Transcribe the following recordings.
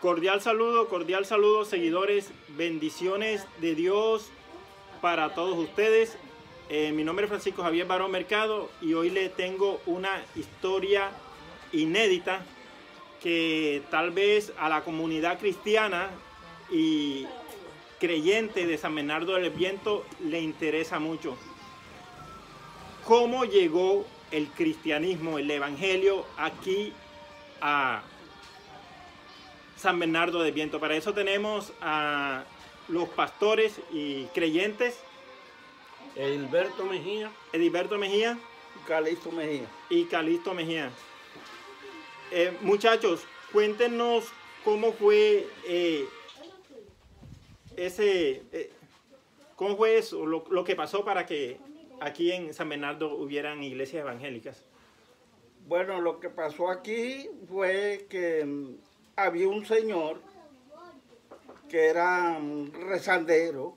Cordial saludo, seguidores, bendiciones de Dios para todos ustedes. Mi nombre es Francisco Javier Barón Mercado y hoy le tengo una historia inédita que tal vez a la comunidad cristiana y creyente de San Bernardo del Viento le interesa mucho. ¿Cómo llegó el cristianismo, el evangelio aquí a San Bernardo del Viento? Para eso tenemos a los pastores y creyentes Edilberto Mejía y Calixto Mejía. Muchachos, cuéntenos cómo fue cómo fue eso, lo que pasó para que aquí en San Bernardo hubieran iglesias evangélicas. Bueno, lo que pasó aquí fue que había un señor que era rezandero,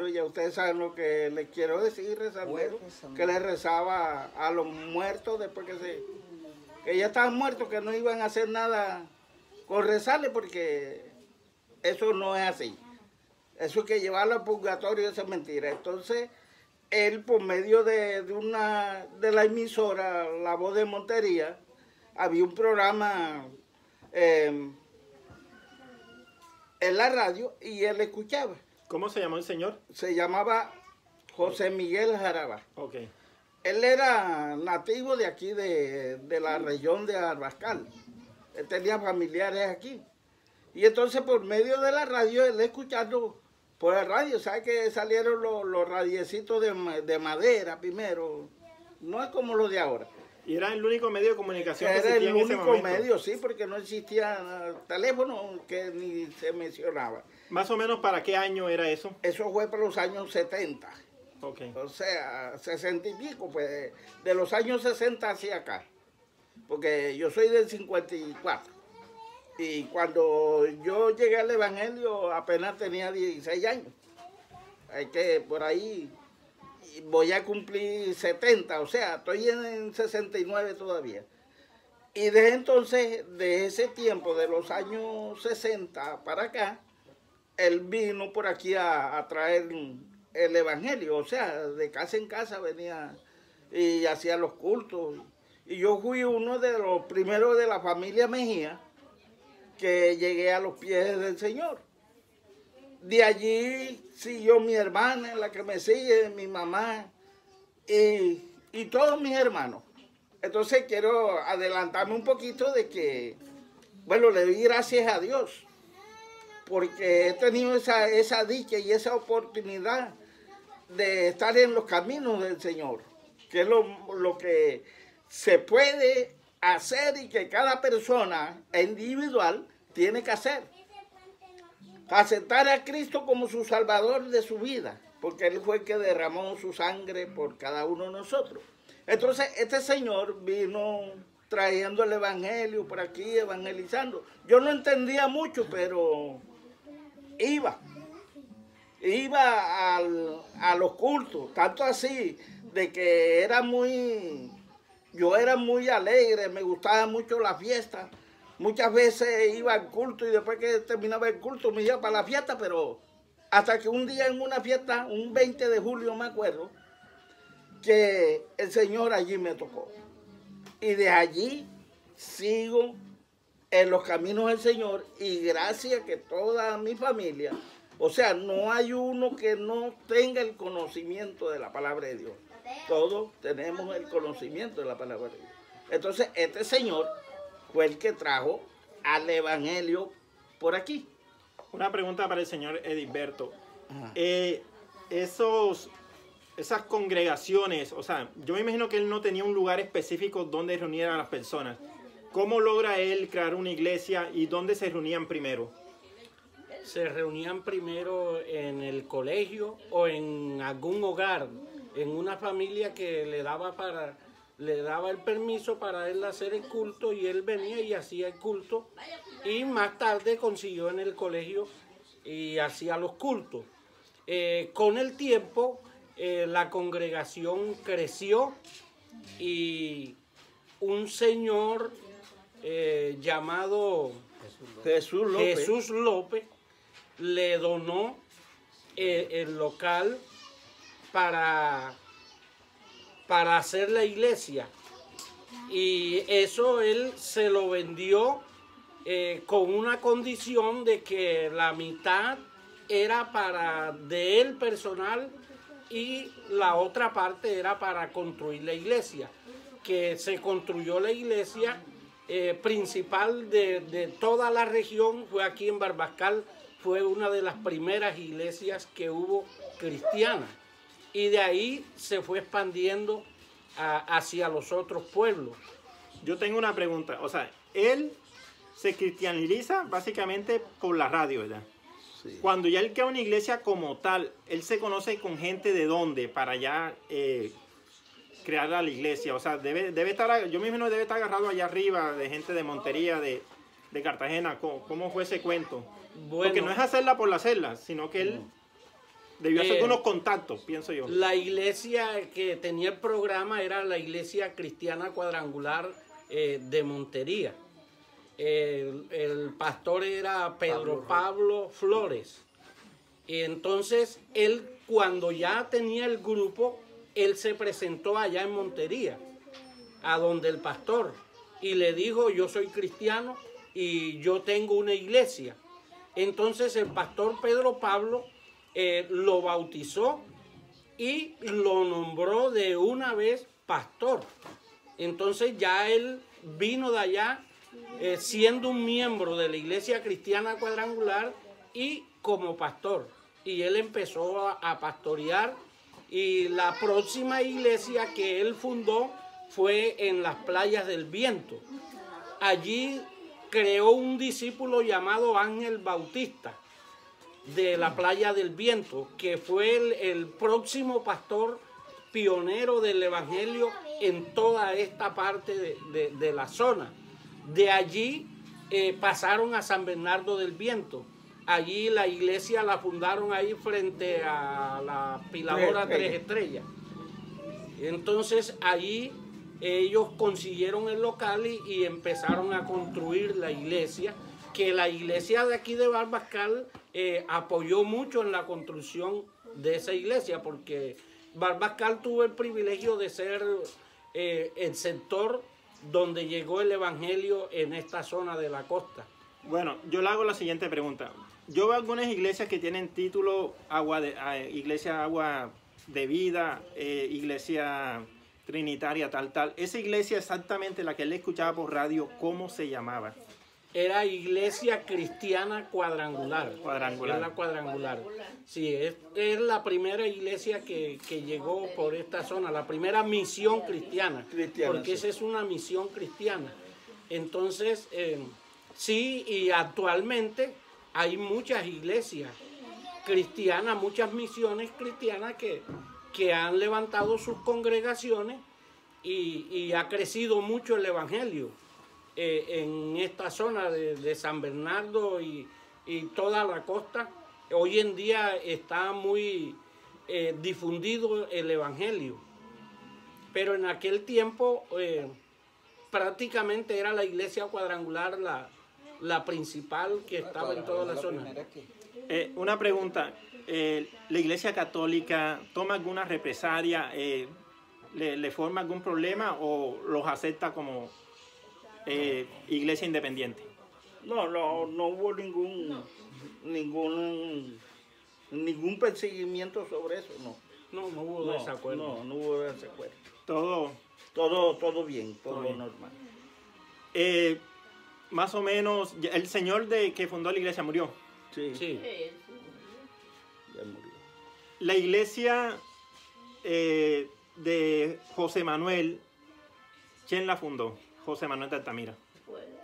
ya ustedes saben lo que les quiero decir, rezandero, que le rezaba a los muertos después que ya estaban muertos, que no iban a hacer nada con rezarle, porque eso no es así. Eso es que llevarlo al purgatorio, eso es mentira. Entonces, él, por medio de la emisora La Voz de Montería, había un programa en la radio y él escuchaba. ¿Cómo se llamó el señor? Se llamaba José Miguel Jaraba. Okay. Él era nativo de aquí, de la región de Arbascal. Él tenía familiares aquí. Y entonces, por medio de la radio, él escuchando por la radio, ¿sabe que salieron los radiecitos de madera primero? No es como los de ahora. Y era el único medio de comunicación que existía en ese momento. Era el único medio, sí, porque no existía teléfono que ni se mencionaba. ¿Más o menos para qué año era eso? Eso fue para los años 70. Okay. O sea, 60 y pico, pues, de los años 60 hacia acá. Porque yo soy del 54. Y cuando yo llegué al Evangelio apenas tenía 16 años. Hay que por ahí voy a cumplir 70, o sea, estoy en 69 todavía. Y desde entonces, de ese tiempo, de los años 60 para acá, él vino por aquí a traer el Evangelio, o sea, de casa en casa venía y hacía los cultos. Y yo fui uno de los primeros de la familia Mejía que llegué a los pies del Señor. De allí siguió mi hermana, la que me sigue, mi mamá y todos mis hermanos. Entonces quiero adelantarme un poquito de que, bueno, le doy gracias a Dios, porque he tenido esa dicha y esa oportunidad de estar en los caminos del Señor, que es lo que se puede hacer y que cada persona individual tiene que hacer. Aceptar a Cristo como su Salvador de su vida, porque Él fue el que derramó su sangre por cada uno de nosotros. Entonces, este señor vino trayendo el Evangelio por aquí, evangelizando. Yo no entendía mucho, pero iba a los cultos, tanto así, de que yo era muy alegre, me gustaba mucho la fiesta. Muchas veces iba al culto y después que terminaba el culto me iba para la fiesta, pero hasta que un día en una fiesta, un 20 de julio me acuerdo, que el Señor allí me tocó. Y de allí sigo en los caminos del Señor y gracias que toda mi familia, o sea, no hay uno que no tenga el conocimiento de la palabra de Dios. Todos tenemos el conocimiento de la palabra de Dios. Entonces, este señor fue el que trajo al Evangelio por aquí. Una pregunta para el señor Edilberto. Esas congregaciones, o sea, yo me imagino que él no tenía un lugar específico donde reunir a las personas. ¿Cómo logra él crear una iglesia y dónde se reunían primero? Se reunían primero en el colegio o en algún hogar, en una familia que le daba el permiso para él hacer el culto y él venía y hacía el culto y más tarde consiguió en el colegio y hacía los cultos. Con el tiempo la congregación creció y un señor llamado Jesús López le donó el local para hacer la iglesia. Y eso él se lo vendió con una condición de que la mitad era para de él personal y la otra parte era para construir la iglesia. Que se construyó la iglesia principal de toda la región, fue aquí en Barbascal, fue una de las primeras iglesias que hubo cristianas. Y de ahí se fue expandiendo hacia los otros pueblos. Yo tengo una pregunta, o sea, él se cristianiza básicamente por la radio, ¿verdad? Sí. Cuando ya él queda una iglesia como tal, él se conoce con gente de dónde para ya crear la iglesia. O sea, debe estar, yo mismo debe estar agarrado allá arriba de gente de Montería, de Cartagena. ¿Cómo fue ese cuento? Bueno, porque no es hacerla por hacerla, sino que él debió hacer unos contactos, pienso yo. La iglesia que tenía el programa era la Iglesia Cristiana Cuadrangular de Montería. El pastor era Pedro Pablo Flores. Y entonces él, cuando ya tenía el grupo, él se presentó allá en Montería, a donde el pastor, y le dijo: yo soy cristiano y yo tengo una iglesia. Entonces el pastor Pedro Pablo lo bautizó y lo nombró de una vez pastor. Entonces ya él vino de allá siendo un miembro de la Iglesia Cristiana Cuadrangular y como pastor. Y él empezó a pastorear, y la próxima iglesia que él fundó fue en las Playas del Viento. Allí creó un discípulo llamado Ángel Bautista de la Playa del Viento, que fue el próximo pastor pionero del evangelio en toda esta parte de la zona. De allí pasaron a San Bernardo del Viento. Allí la iglesia la fundaron ahí frente a la Piladora Tres Estrellas. Entonces allí ellos consiguieron el local y empezaron a construir la iglesia, que la iglesia de aquí de Barbascal apoyó mucho en la construcción de esa iglesia, porque Barbascal tuvo el privilegio de ser el sector donde llegó el evangelio en esta zona de la costa. Bueno, yo le hago la siguiente pregunta. Yo veo algunas iglesias que tienen título iglesia agua de vida, iglesia trinitaria, tal. Esa iglesia exactamente la que él escuchaba por radio, ¿cómo se llamaba? Era Iglesia Cristiana Cuadrangular. Cuadrangular. Es la Cuadrangular. Sí, es la primera iglesia que llegó por esta zona, la primera misión cristiana. Porque sí, esa es una misión cristiana. Entonces, sí, y actualmente hay muchas iglesias cristianas, muchas misiones cristianas que han levantado sus congregaciones y ha crecido mucho el evangelio. En esta zona de San Bernardo y toda la costa, hoy en día está muy difundido el evangelio. Pero en aquel tiempo prácticamente era la iglesia cuadrangular la principal que estaba en toda la zona. Una pregunta, ¿la iglesia católica toma alguna represalia, le forma algún problema o los acepta como iglesia independiente? No hubo ningún perseguimiento sobre eso, no. No hubo desacuerdo. No hubo desacuerdo. Todo bien, todo bien. Normal. Más o menos, el señor que fundó la iglesia murió. Sí. Ya murió. La iglesia de José Manuel, ¿quién la fundó? José Manuel de Altamira.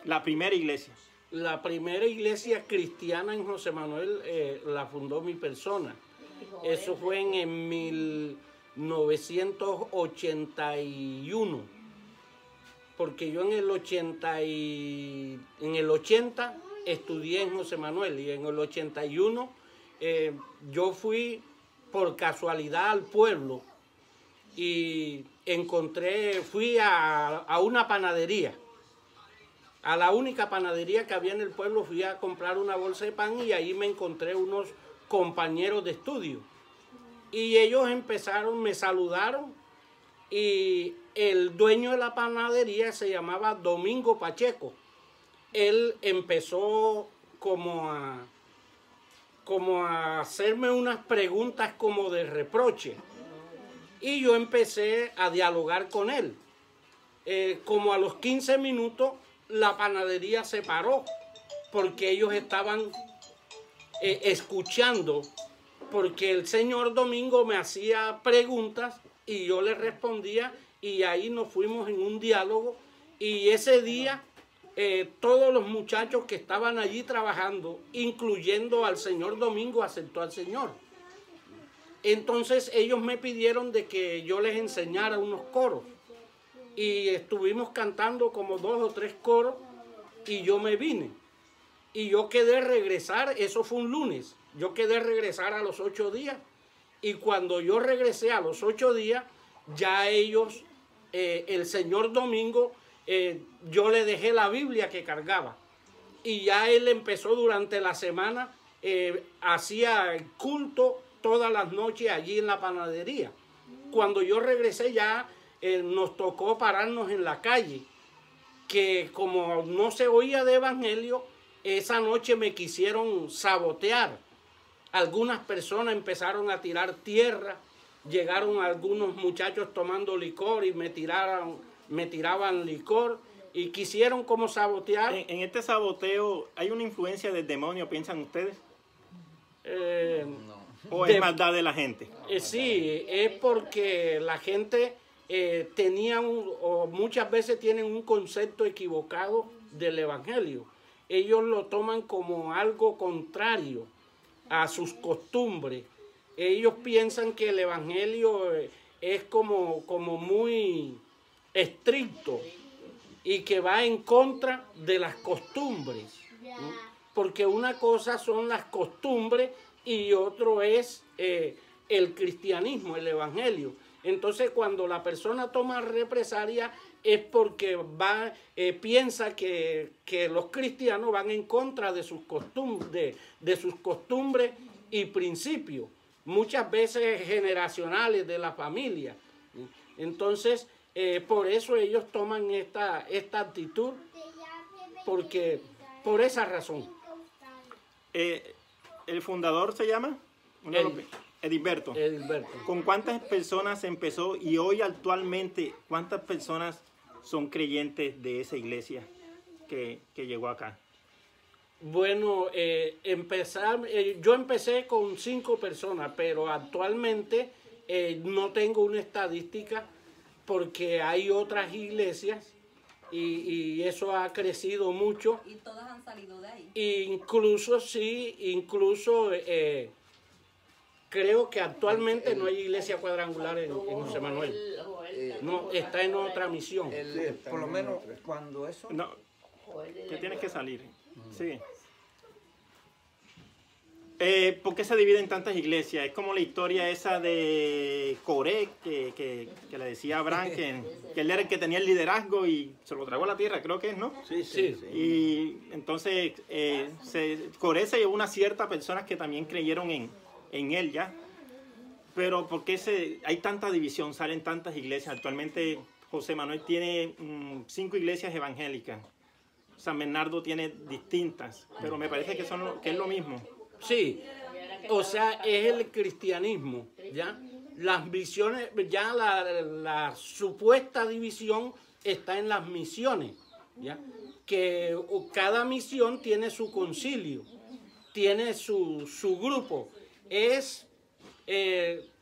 La primera iglesia. La primera iglesia cristiana en José Manuel la fundó mi persona. Eso fue en 1981. Porque yo en el 80 estudié en José Manuel y en el 81 yo fui por casualidad al pueblo y fui a una panadería a la única panadería que había en el pueblo, fui a comprar una bolsa de pan y ahí me encontré unos compañeros de estudio. Y ellos empezaron, me saludaron y el dueño de la panadería se llamaba Domingo Pacheco. Él empezó como a hacerme unas preguntas como de reproche. Y yo empecé a dialogar con él. Como a los 15 minutos, la panadería se paró porque ellos estaban escuchando, porque el señor Domingo me hacía preguntas y yo le respondía y ahí nos fuimos en un diálogo y ese día todos los muchachos que estaban allí trabajando, incluyendo al señor Domingo, aceptó al Señor. Entonces ellos me pidieron de que yo les enseñara unos coros y estuvimos cantando como 2 o 3 coros y yo me vine. Y yo quedé regresar, eso fue un lunes, yo quedé regresar a los 8 días y cuando yo regresé a los 8 días, ya ellos, el señor Domingo, yo le dejé la Biblia que cargaba y ya él empezó durante la semana, hacía el culto todas las noches allí en la panadería. Cuando yo regresé ya nos tocó pararnos en la calle, que como no se oía de evangelio, esa noche me quisieron sabotear. Algunas personas empezaron a tirar tierra, llegaron algunos muchachos tomando licor y me tiraban licor y quisieron como sabotear. En este saboteo, ¿hay una influencia del demonio, piensan ustedes? ¿O es maldad de la gente? Sí, es porque la gente tenía o muchas veces tienen un concepto equivocado del evangelio. Ellos lo toman como algo contrario a sus costumbres. Ellos piensan que el evangelio es como muy estricto y que va en contra de las costumbres, ¿no? Porque una cosa son las costumbres y otro es el cristianismo, el evangelio. Entonces, cuando la persona toma represalia es porque piensa que los cristianos van en contra de sus costumbres, de sus costumbres y principios, muchas veces generacionales de la familia. Entonces, por eso ellos toman esta actitud, porque por esa razón. ¿El fundador se llama? Edilberto. Edilberto. ¿Con cuántas personas empezó y hoy actualmente cuántas personas son creyentes de esa iglesia que llegó acá? Bueno, yo empecé con 5 personas, pero actualmente no tengo una estadística porque hay otras iglesias y eso ha crecido mucho. Y todas han salido de ahí. Incluso creo que actualmente no hay iglesia cuadrangular en José Manuel. No, está en otra misión. Por lo menos cuando eso... No, que tienes que salir. Sí. ¿Por qué se divide en tantas iglesias? Es como la historia esa de Coré, que le decía a Abraham que él era el que tenía el liderazgo y se lo tragó a la tierra, creo que es, ¿no? Sí. Y entonces Coré se llevó una cierta personas que también creyeron en él ya. Pero ¿por qué hay tanta división? Salen tantas iglesias. Actualmente José Manuel tiene 5 iglesias evangélicas. San Bernardo tiene distintas, pero me parece que es lo mismo. Sí, o sea, es el cristianismo, ¿ya? Las misiones, ya la supuesta división está en las misiones, ¿ya? Que cada misión tiene su concilio, tiene su grupo. Es,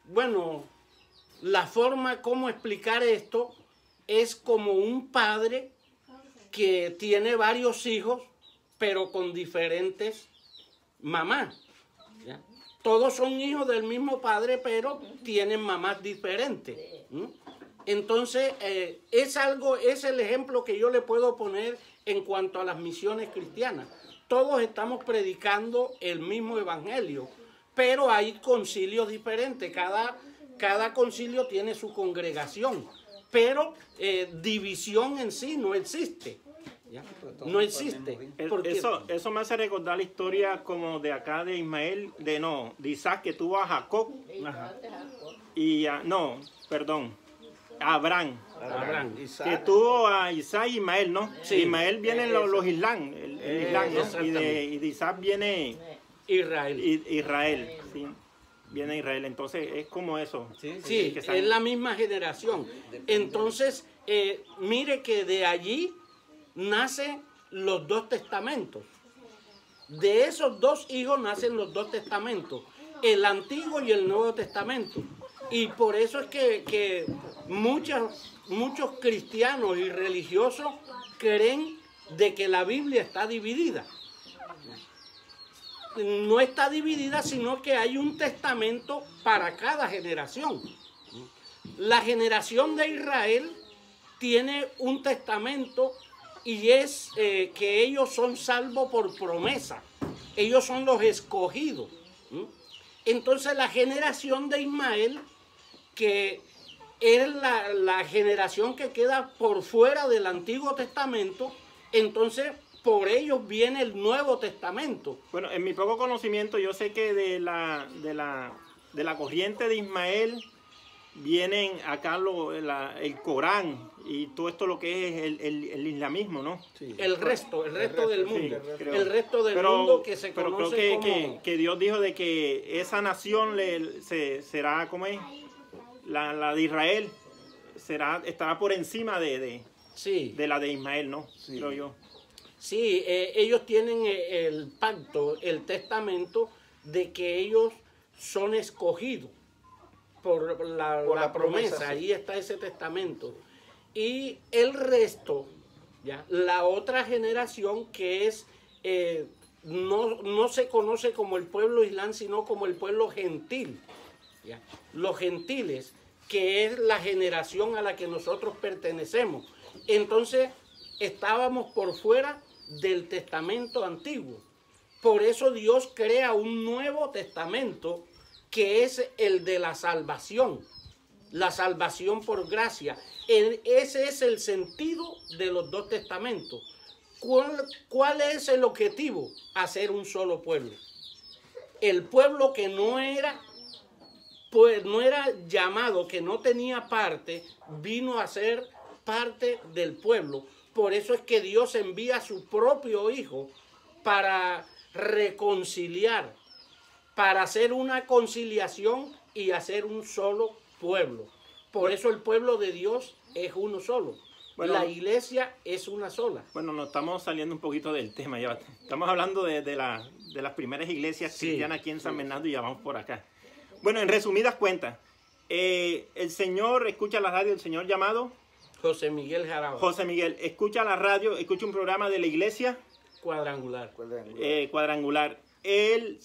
bueno, la forma como explicar esto es como un padre que tiene varios hijos, pero con diferentes mamás, ¿ya? Todos son hijos del mismo padre, pero tienen mamás diferentes. Entonces, es el ejemplo que yo le puedo poner en cuanto a las misiones cristianas. Todos estamos predicando el mismo evangelio, pero hay concilios diferentes. Cada concilio tiene su congregación, pero división en sí no existe, ¿ya? No existe. Porque Eso me hace recordar la historia como de acá de Ismael, de Isaac, que tuvo a Jacob. Ajá. Y a Abraham. Isaac. Que tuvo a Isaac y Ismael, ¿no? Sí. Ismael vienen los Islam, el Islam, ¿no? Exactamente. Y de Isaac viene Israel. Israel, ¿sí? Viene Israel, entonces es como eso. Sí, que es la misma generación. Entonces, mire que de allí nacen los dos testamentos. De esos dos hijos nacen los dos testamentos, el Antiguo y el Nuevo Testamento. Y por eso es que muchos cristianos y religiosos creen de que la Biblia está dividida. No está dividida, sino que hay un testamento para cada generación. La generación de Israel tiene un testamento y es que ellos son salvos por promesa. Ellos son los escogidos. Entonces la generación de Ismael, que es la generación que queda por fuera del Antiguo Testamento, entonces por ellos viene el Nuevo Testamento. Bueno, en mi poco conocimiento, yo sé que de la corriente de Ismael vienen acá el Corán y todo esto lo que es el islamismo, ¿no? Sí. El resto del mundo. Sí, creo. El resto del mundo que se pero conoce creo como... que Dios dijo de que esa nación será, ¿cómo es? La de Israel estará por encima de la de Ismael, ¿no? Sí. Creo yo. Sí, ellos tienen el pacto, el testamento de que ellos son escogidos por la promesa. Sí. Ahí está ese testamento. Y el resto, ¿ya? La otra generación que es, no se conoce como el pueblo islam, sino como el pueblo gentil. ¿Ya? Los gentiles, que es la generación a la que nosotros pertenecemos. Entonces, estábamos por fuera del testamento antiguo. Por eso Dios crea un nuevo testamento que es el de la salvación por gracia. Ese es el sentido de los dos testamentos. ¿Cuál es el objetivo? Hacer un solo pueblo. El pueblo que no era llamado, que no tenía parte, vino a ser parte del pueblo. Por eso es que Dios envía a su propio Hijo para reconciliar, para hacer una conciliación y hacer un solo pueblo. Por eso el pueblo de Dios es uno solo. Bueno, la iglesia es una sola. Bueno, nos estamos saliendo un poquito del tema. Ya estamos hablando de las primeras iglesias cristianas aquí en San Bernardo y ya vamos por acá. Bueno, en resumidas cuentas, el señor escucha la radio, el señor llamado José Miguel Jaraba. José Miguel escucha la radio, escucha un programa de la iglesia Cuadrangular. Cuadrangular. Él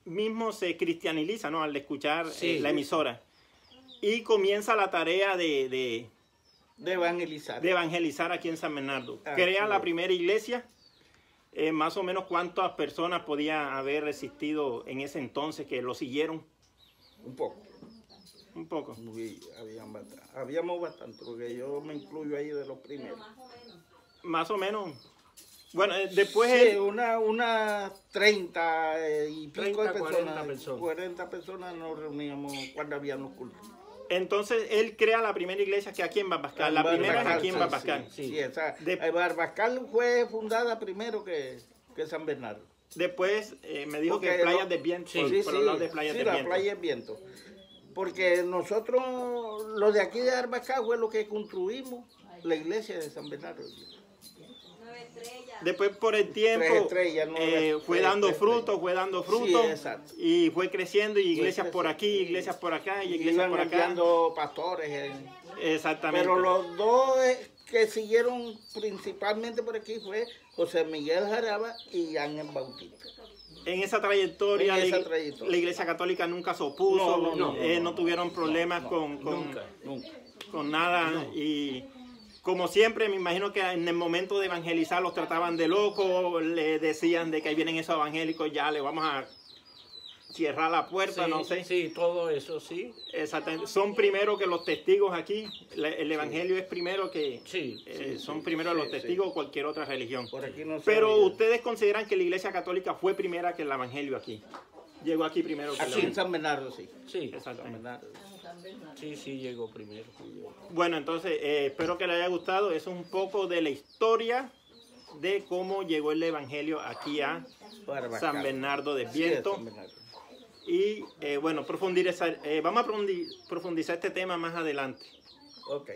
mismo se cristianiliza, ¿no? Al escuchar la emisora. Y comienza la tarea de evangelizar aquí en San Bernardo. Crea la primera iglesia. Más o menos cuántas personas podía haber existido en ese entonces que lo siguieron. Un poco. Habíamos bastante, porque yo me incluyo ahí de los primeros. Más o menos. Bueno, después... Sí, una 30 y pico de 40 personas. 40 personas nos reuníamos cuando había los cultos. Entonces, él crea la primera iglesia que aquí en Barbascal. La primera es aquí en Barbascal. Sí, Barbascal fue fundada primero que San Bernardo. Después me dijo que Playas del Viento. Por los lados de Playas del Viento. Sí, la Playa del Viento. Porque nosotros, los de aquí de Barbascal, fue lo que construimos la iglesia de San Bernardo. Después por el tiempo fue dando frutos, Sí, exacto. y fue creciendo, y iglesias por aquí, iglesias por acá, y iglesias por acá. Enviando pastores. Exactamente. Pero los dos que siguieron principalmente por aquí fue José Miguel Jaraba y Ángel Bautista. En esa trayectoria, la Iglesia Católica nunca se opuso, no tuvieron problemas con nada. Y como siempre, me imagino que en el momento de evangelizar los trataban de locos, le decían de que ahí vienen esos evangélicos, ya le vamos a cierrar la puerta, Sí, no sé. sí, todo eso, sí. Exactamente. Son primero que los testigos aquí. El Evangelio es primero que... Sí, son primero los testigos o cualquier otra religión. Por aquí no se Pero oye. ustedes consideran que la Iglesia Católica fue primera que el Evangelio aquí. Llegó aquí primero que el Aquí en Evangelio. San Bernardo, sí. Sí, San Exactamente. Bernardo. sí, sí, llegó primero. Bueno, entonces espero que les haya gustado. Es un poco de la historia de cómo llegó el Evangelio aquí a Barbacán. San Bernardo de Así es, Viento. San Bernardo. Y bueno, vamos a profundizar este tema más adelante. Ok.